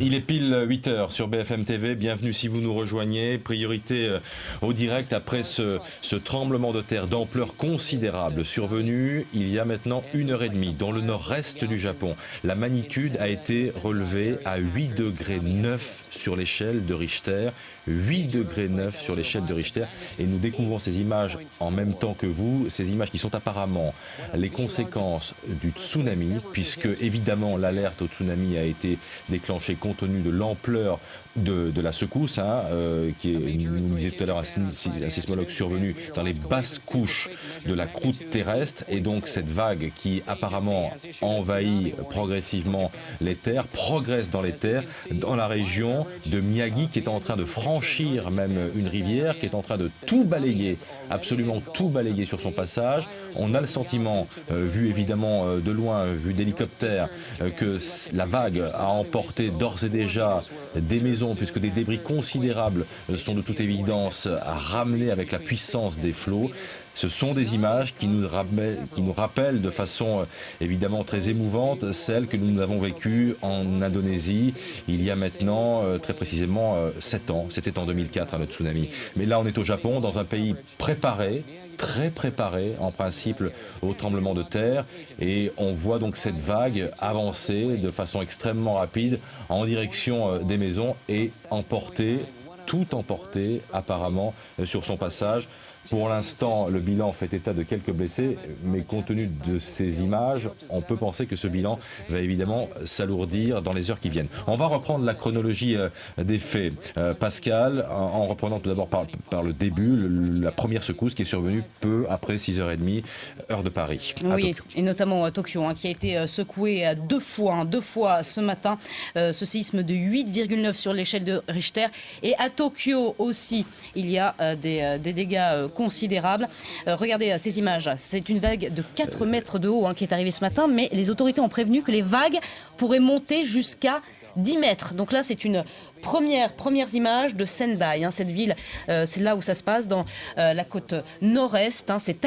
Il est pile 8 heures sur BFM TV, bienvenue si vous nous rejoignez. Priorité au direct après ce tremblement de terre d'ampleur considérable survenu il y a maintenant 1h30 dans le nord-est du Japon. La magnitude a été relevée à 8,9 degrés sur l'échelle de Richter. 8,9 degrés sur l'échelle de Richter, et nous découvrons ces images en même temps que vous, ces images qui sont apparemment les conséquences du tsunami, puisque évidemment l'alerte au tsunami a été déclenchée compte tenu de l'ampleur de la secousse, qui est, nous disait tout à l'heure, un sismologue survenu dans les basses couches de la croûte terrestre, et donc cette vague qui apparemment envahit progressivement les terres, progresse dans les terres, dans la région de Miyagi, qui est en train de franchir même une rivière, qui est en train de tout balayer, absolument tout balayer sur son passage. On a le sentiment, vu évidemment de loin, vu d'hélicoptère, que la vague a emporté d'ores et déjà des maisons, puisque des débris considérables sont de toute évidence ramenés avec la puissance des flots. Ce sont des images qui nous rappellent de façon évidemment très émouvante celles que nous avons vécues en Indonésie il y a maintenant très précisément 7 ans. C'était en 2004 le tsunami. Mais là on est au Japon, dans un pays préparé, très préparé en principe au tremblement de terre, et on voit donc cette vague avancer de façon extrêmement rapide en direction des maisons et tout emporter apparemment sur son passage. Pour l'instant, le bilan fait état de quelques blessés, mais compte tenu de ces images, on peut penser que ce bilan va évidemment s'alourdir dans les heures qui viennent. On va reprendre la chronologie des faits, Pascal, en reprenant tout d'abord par le début, la première secousse qui est survenue peu après 6h30, heure de Paris. Oui, et notamment à Tokyo, qui a été secoué deux fois ce matin, ce séisme de 8,9 sur l'échelle de Richter. Et à Tokyo aussi, il y a des dégâts considérable. Regardez ces images, c'est une vague de 4 mètres de haut qui est arrivée ce matin, mais les autorités ont prévenu que les vagues pourraient monter jusqu'à 10 mètres. Donc là, c'est une premières images de Sendai. Cette ville, c'est là où ça se passe, dans la côte nord-est. C'est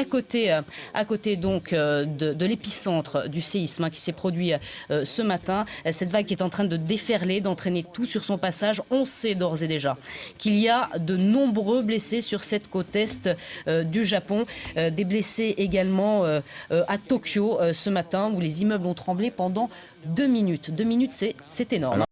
à côté donc de l'épicentre du séisme qui s'est produit ce matin. Cette vague qui est en train de déferler, d'entraîner tout sur son passage. On sait d'ores et déjà qu'il y a de nombreux blessés sur cette côte est du Japon. Des blessés également à Tokyo ce matin, où les immeubles ont tremblé pendant 2 minutes. 2 minutes, c'est énorme.